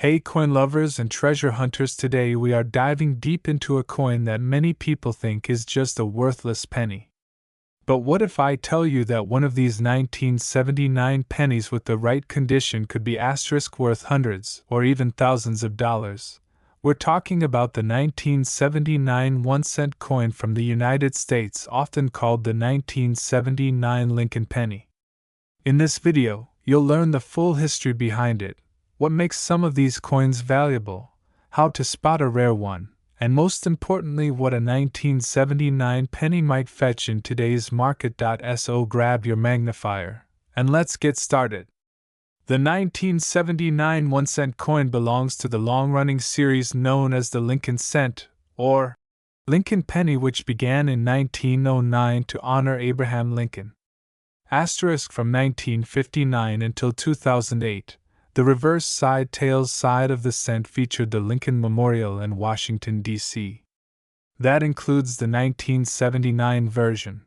Hey coin lovers and treasure hunters, today we are diving deep into a coin that many people think is just a worthless penny. But what if I tell you that one of these 1979 pennies with the right condition could be worth hundreds or even thousands of dollars? We're talking about the 1979 1-cent coin from the United States, often called the 1979 Lincoln penny. In this video, you'll learn the full history behind it, what makes some of these coins valuable, how to spot a rare one, and most importantly, what a 1979 penny might fetch in today's market. So grab your magnifier, and let's get started. The 1979 1-cent coin belongs to the long-running series known as the Lincoln cent, or Lincoln penny, which began in 1909 to honor Abraham Lincoln. From 1959 until 2008. The reverse tails side of the cent featured the Lincoln Memorial in Washington, D.C. That includes the 1979 version.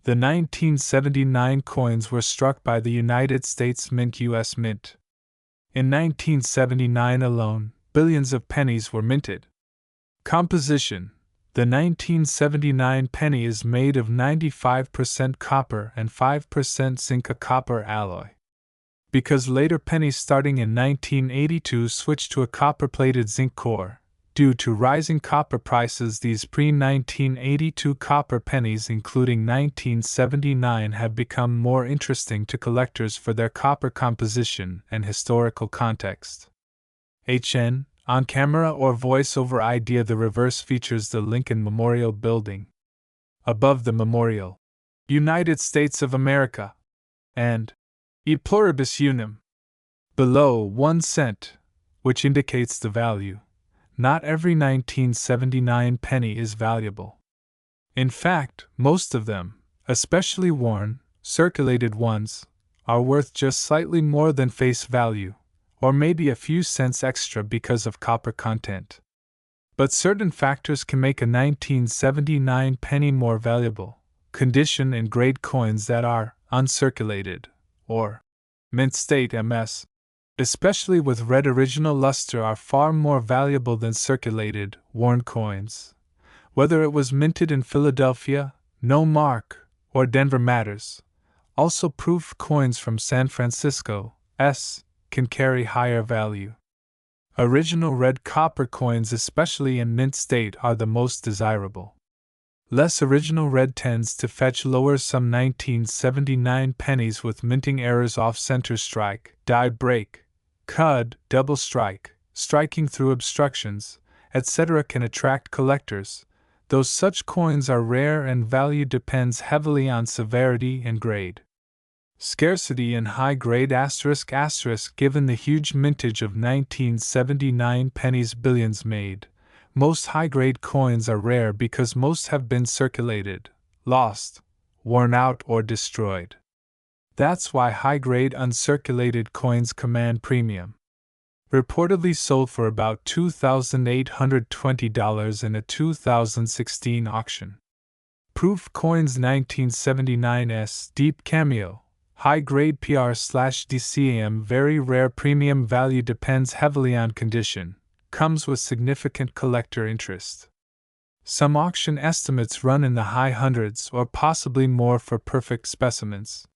The 1979 coins were struck by the United States Mint U.S. Mint. In 1979 alone, billions of pennies were minted. Composition: the 1979 penny is made of 95% copper and 5% zinc, a copper alloy. Because later pennies starting in 1982 switched to a copper-plated zinc core, due to rising copper prices, these pre-1982 copper pennies, including 1979, have become more interesting to collectors for their copper composition and historical context. On camera or voice-over idea. The reverse features the Lincoln Memorial Building. Above the memorial, United States of America, and E pluribus unum. Below, 1 cent, which indicates the value. Not every 1979 penny is valuable. In fact, most of them, especially worn, circulated ones, are worth just slightly more than face value, or maybe a few cents extra because of copper content. But certain factors can make a 1979 penny more valuable: condition and grade. Coins that are uncirculated, or mint state MS, especially with red original luster, are far more valuable than circulated, worn coins. Whether it was minted in Philadelphia, no mark, or Denver matters. Also, proof coins from San Francisco can carry higher value. Original red copper coins, especially in mint state, are the most desirable. Less original red tends to fetch lower. Some 1979 pennies with minting errors, off-center strike, die break, cud, double strike, striking through obstructions, etc. can attract collectors, though such coins are rare and value depends heavily on severity and grade. Scarcity and high grade ***. Given the huge mintage of 1979 pennies, billions made, most high-grade coins are rare because most have been circulated, lost, worn out, or destroyed. That's why high-grade uncirculated coins command premium. Reportedly sold for about $2,820 in a 2016 auction. Proof coins 1979's Deep Cameo, high-grade PR/DCAM, very rare. Premium value depends heavily on condition. Comes with significant collector interest. Some auction estimates run in the high hundreds or possibly more for perfect specimens.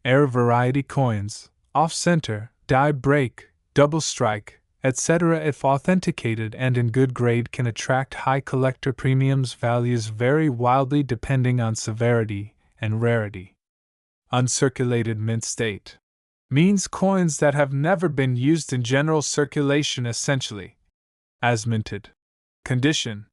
Air variety coins, off-center, die break, double strike, etc., if authenticated and in good grade, can attract high collector premiums. Values vary wildly depending on severity and rarity. Uncirculated mint state means coins that have never been used in general circulation, essentially as minted. Condition: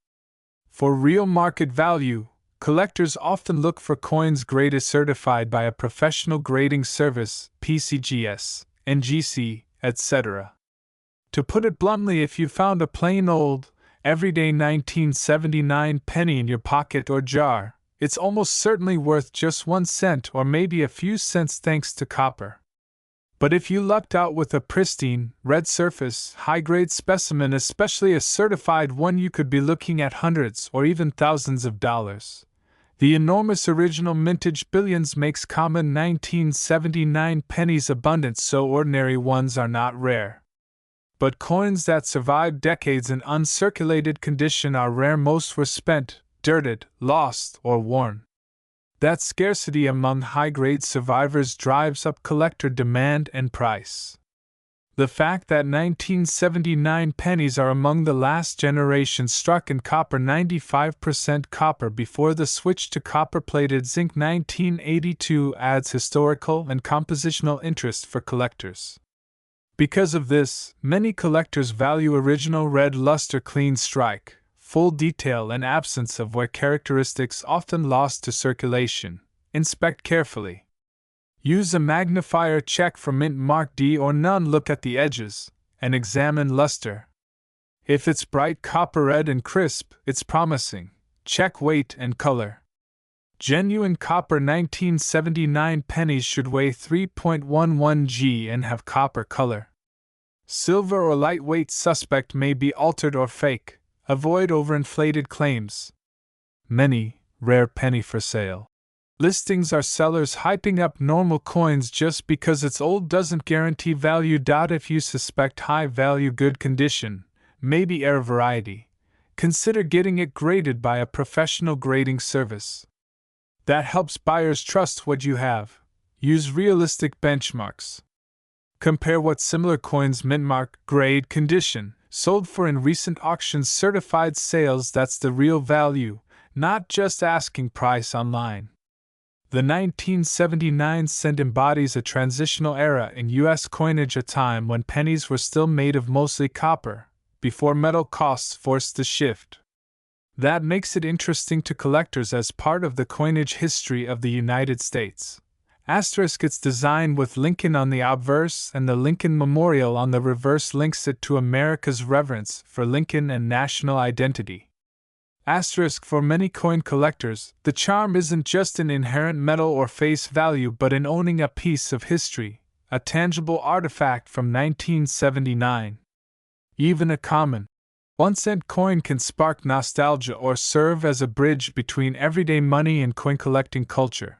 for real market value, collectors often look for coins graded certified by a professional grading service, PCGS, NGC, etc. To put it bluntly, if you found a plain old, everyday 1979 penny in your pocket or jar, it's almost certainly worth just 1 cent or maybe a few cents thanks to copper. But if you lucked out with a pristine, red surface, high-grade specimen, especially a certified one, you could be looking at hundreds or even thousands of dollars. The enormous original mintage billions makes common 1979 pennies abundant, so ordinary ones are not rare. But coins that survived decades in uncirculated condition are rare. Most were spent, dirted, lost, or worn. That scarcity among high-grade survivors drives up collector demand and price. The fact that 1979 pennies are among the last generation struck in copper 95% copper before the switch to copper-plated zinc 1982 adds historical and compositional interest for collectors. Because of this, many collectors value original red luster, clean strike, full detail, and absence of wear characteristics often lost to circulation. Inspect carefully. Use a magnifier, check for mint mark D or none, look at the edges, and examine luster. If it's bright copper red and crisp, it's promising. Check weight and color. Genuine copper 1979 pennies should weigh 3.11 g and have copper color. Silver or lightweight suspect may be altered or fake. Avoid overinflated claims. Many rare penny for sale listings are sellers hyping up normal coins just because it's old doesn't guarantee value. If you suspect high value, good condition, maybe air variety, consider getting it graded by a professional grading service. That helps buyers trust what you have. Use realistic benchmarks. Compare what similar coins mint mark, grade, condition, sold for in recent auctions. Certified sales, that's the real value, not just asking price online. The 1979 cent embodies a transitional era in U.S. coinage, a time when pennies were still made of mostly copper, before metal costs forced the shift. That makes it interesting to collectors as part of the coinage history of the United States. Asterisk, its design with Lincoln on the obverse and the Lincoln Memorial on the reverse links it to America's reverence for Lincoln and national identity. Asterisk, for many coin collectors, the charm isn't just in inherent metal or face value but in owning a piece of history, a tangible artifact from 1979. Even a common 1-cent coin can spark nostalgia or serve as a bridge between everyday money and coin collecting culture.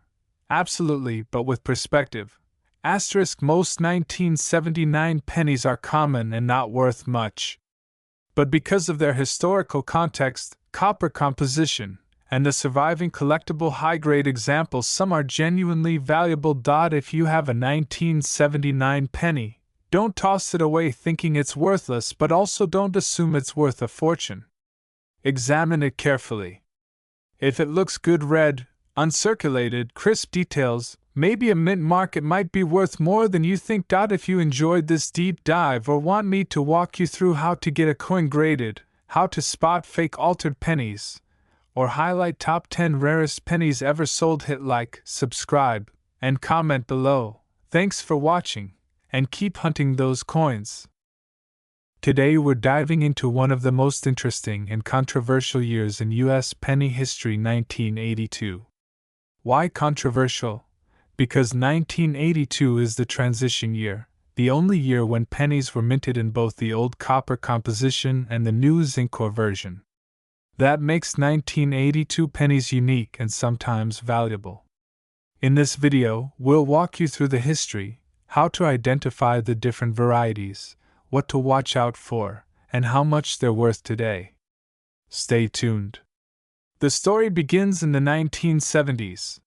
Absolutely, but with perspective. Asterisk, most 1979 pennies are common and not worth much. But because of their historical context, copper composition, and the surviving collectible high-grade examples, some are genuinely valuable. If you have a 1979 penny, don't toss it away thinking it's worthless, but also don't assume it's worth a fortune. Examine it carefully. If it looks good red, uncirculated, crisp details, maybe a mint mark, it might be worth more than you think. If you enjoyed this deep dive or want me to walk you through how to get a coin graded, how to spot fake altered pennies, or highlight top 10 rarest pennies ever sold, hit like, subscribe, and comment below. Thanks for watching, and keep hunting those coins. Today we're diving into one of the most interesting and controversial years in U.S. penny history, 1982. Why controversial? Because 1982 is the transition year, the only year when pennies were minted in both the old copper composition and the new zinc ore version. That makes 1982 pennies unique and sometimes valuable. In this video, we'll walk you through the history, how to identify the different varieties, what to watch out for, and how much they're worth today. Stay tuned. The story begins in the 1970s.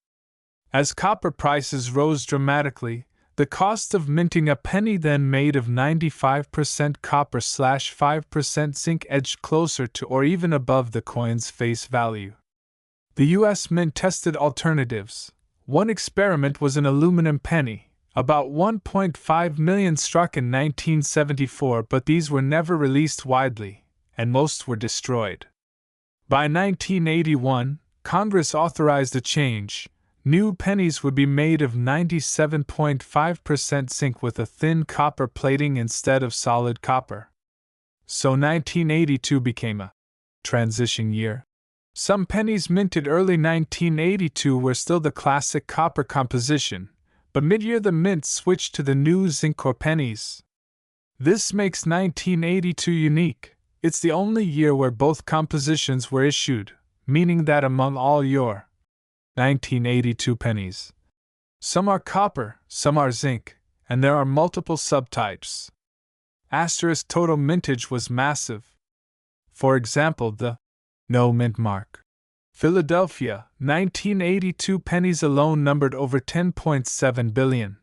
As copper prices rose dramatically, the cost of minting a penny, then made of 95% copper/5% zinc, edged closer to or even above the coin's face value. The U.S. Mint tested alternatives. One experiment was an aluminum penny. About 1.5 million struck in 1974, but these were never released widely, and most were destroyed. By 1981, Congress authorized a change. New pennies would be made of 97.5% zinc with a thin copper plating instead of solid copper. So 1982 became a transition year. Some pennies minted early 1982 were still the classic copper composition, but mid-year the mint switched to the new zinc ore pennies. This makes 1982 unique. It's the only year where both compositions were issued, meaning that among all your 1982 pennies, some are copper, some are zinc, and there are multiple subtypes. Asterisk total mintage was massive. For example, the no mint mark Philadelphia 1982 pennies alone numbered over 10.7 billion.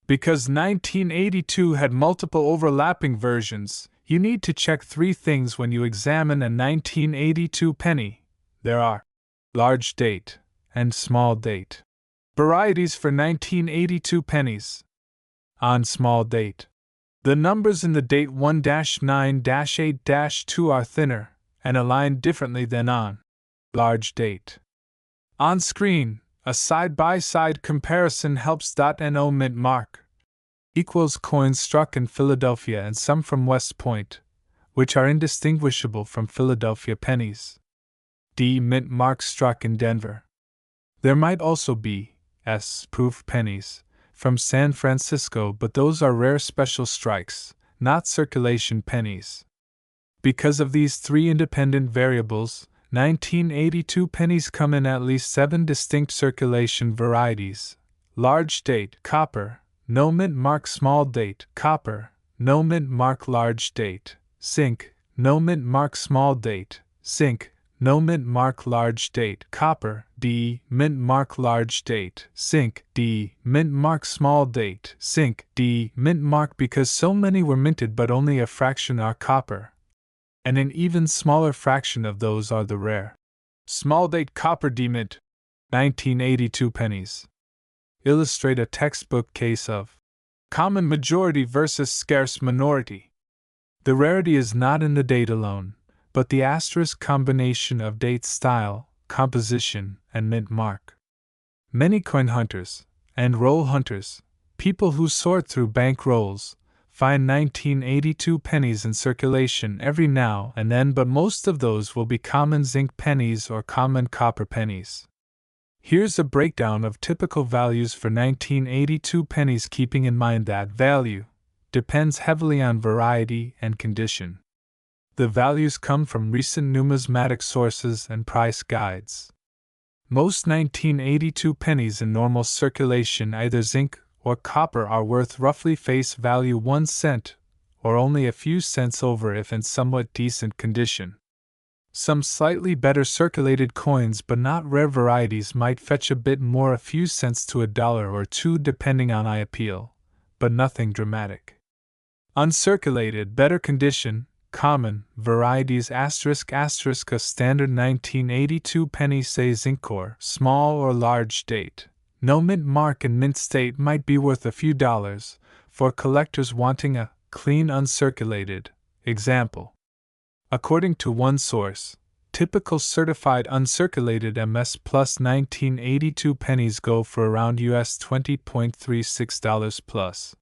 Because 1982 had multiple overlapping versions, you need to check three things when you examine a 1982 penny. There are large date and small date varieties for 1982 pennies. On small date, the numbers in the date 1-9-8-2 are thinner and aligned differently than on large date. On screen, a side-by-side comparison helps. No mint mark equals coins struck in Philadelphia and some from West Point, which are indistinguishable from Philadelphia pennies. D mint mark struck in Denver. There might also be S-proof pennies from San Francisco, but those are rare special strikes, not circulation pennies. Because of these three independent variables, 1982 pennies come in at least 7 distinct circulation varieties: large date, copper; no mint mark small date, copper; no mint mark large date, zinc; no mint mark small date, zinc; no mint mark large date, copper; D mint mark large date, zinc; D mint mark small date, zinc; D mint mark because so many were minted but only a fraction are copper, and an even smaller fraction of those are the rare small date copper D mint. 1982 pennies illustrate a textbook case of common majority versus scarce minority. The rarity is not in the date alone, but the asterisk combination of date style, composition, and mint mark. Many coin hunters and roll hunters, people who sort through bank rolls, find 1982 pennies in circulation every now and then, but most of those will be common zinc pennies or common copper pennies. Here's a breakdown of typical values for 1982 pennies, keeping in mind that value depends heavily on variety and condition. The values come from recent numismatic sources and price guides. Most 1982 pennies in normal circulation, either zinc or copper, are worth roughly face value 1 cent, or only a few cents over if in somewhat decent condition. Some slightly better circulated coins but not rare varieties might fetch a bit more, a few cents to $1 or $2 depending on eye appeal, but nothing dramatic. Uncirculated, better condition, common varieties **** a standard 1982 penny, say Zincor, small or large date, no mint mark and mint state, might be worth a few dollars for collectors wanting a clean uncirculated example. According to one source, typical certified uncirculated MS plus 1982 pennies go for around US $20.36 plus.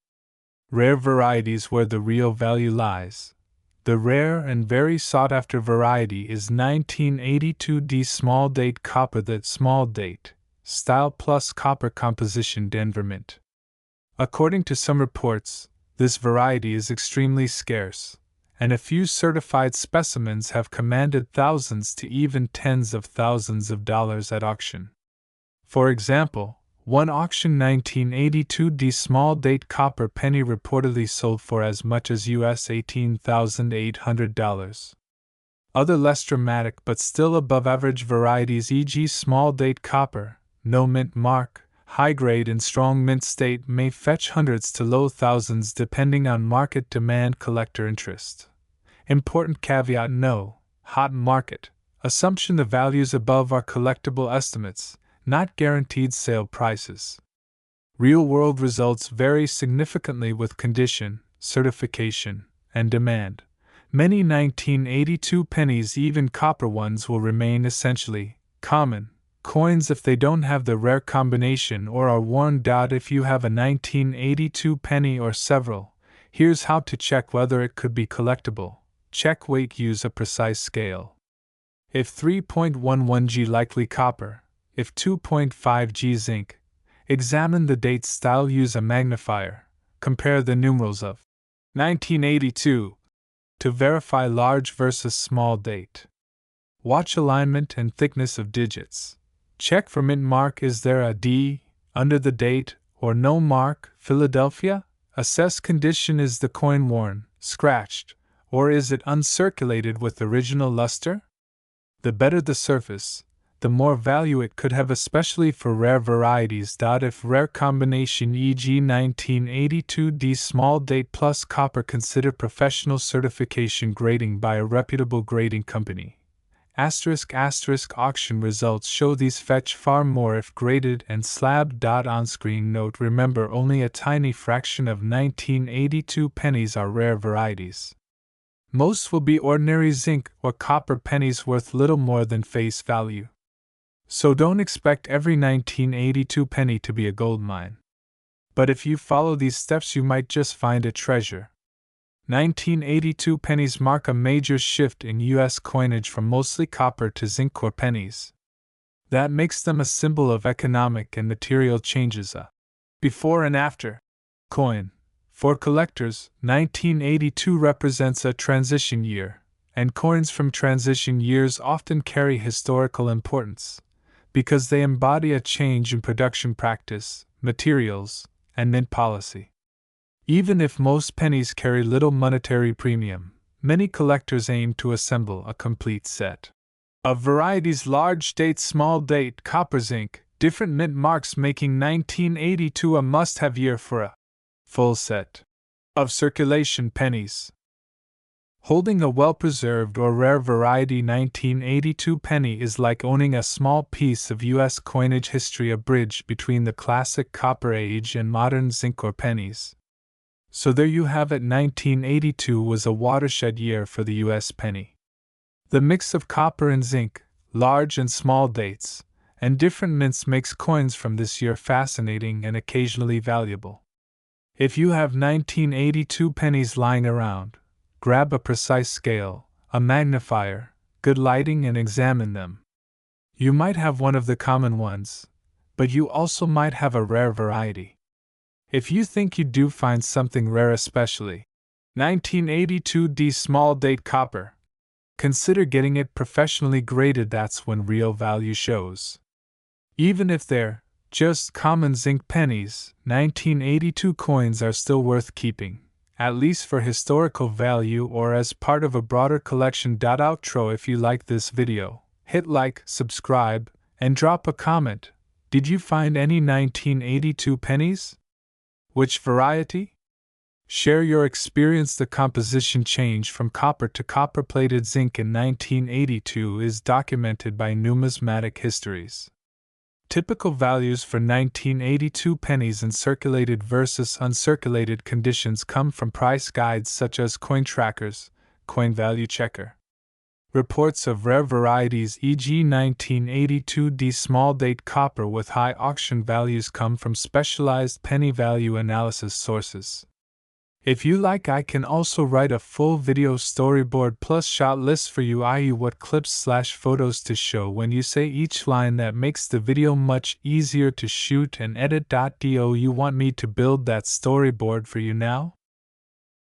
Rare varieties where the real value lies. The rare and very sought-after variety is 1982 D small date copper, the small date style plus copper composition Denver mint. According to some reports, this variety is extremely scarce, and a few certified specimens have commanded thousands to even tens of thousands of dollars at auction. For example, one auction 1982 D small date copper penny reportedly sold for as much as US $18,800. Other less dramatic but still above average varieties, e.g. small date copper, no mint mark, high grade and strong mint state, may fetch hundreds to low thousands depending on market demand, collector interest. Important caveat: no hot market assumption. The values above are collectible estimates, not guaranteed sale prices. Real-world results vary significantly with condition, certification, and demand. Many 1982 pennies, even copper ones, will remain essentially common coins if they don't have the rare combination or are worn out. If you have a 1982 penny or several, here's how to check whether it could be collectible. Check weight, use a precise scale. If 3.11 g, likely copper. If 2.5 g, zinc. Examine the date style, use a magnifier. Compare the numerals of 1982 to verify large versus small date. Watch alignment and thickness of digits. Check for mint mark. Is there a D under the date or no mark? Philadelphia. Assess condition. Is the coin worn, scratched, or is it uncirculated with original luster? The better the surface, the more value it could have, especially for rare varieties. If rare combination, e.g. 1982D small date plus copper, consider professional certification grading by a reputable grading company. Auction results show these fetch far more if graded and slabbed. On screen note: remember, only a tiny fraction of 1982 pennies are rare varieties. Most will be ordinary zinc or copper pennies worth little more than face value. So don't expect every 1982 penny to be a gold mine. But if you follow these steps, you might just find a treasure. 1982 pennies mark a major shift in U.S. coinage from mostly copper to zinc core pennies. That makes them a symbol of economic and material changes. A before and after coin. For collectors, 1982 represents a transition year, and coins from transition years often carry historical importance, because they embody a change in production practice, materials, and mint policy. Even if most pennies carry little monetary premium, many collectors aim to assemble a complete set of varieties: large date, small date, copper, zinc, different mint marks, making 1982 a must-have year for a full set of circulation pennies. Holding a well-preserved or rare variety 1982 penny is like owning a small piece of U.S. coinage history, a bridge between the classic copper age and modern zinc or pennies. So there you have it. 1982 was a watershed year for the U.S. penny. The mix of copper and zinc, large and small dates, and different mints makes coins from this year fascinating and occasionally valuable. If you have 1982 pennies lying around, grab a precise scale, a magnifier, good lighting, and examine them. You might have one of the common ones, but you also might have a rare variety. If you think you do find something rare, especially 1982D small date copper, consider getting it professionally graded. That's when real value shows. Even if they're just common zinc pennies, 1982 coins are still worth keeping, at least for historical value or as part of a broader collection. Outro: if you like this video, hit like, subscribe, and drop a comment. Did you find any 1982 pennies? Which variety? Share your experience. The composition change from copper to copper-plated zinc in 1982 is documented by numismatic histories. Typical values for 1982 pennies in circulated versus uncirculated conditions come from price guides such as Coin Trackers, Coin Value Checker. Reports of rare varieties, e.g. 1982D small date copper with high auction values, come from specialized penny value analysis sources. If you like, I can also write a full video storyboard plus shot list for you, i.e. what clips/photos to show when you say each line. That makes the video much easier to shoot and edit. Do you want me to build that storyboard for you now?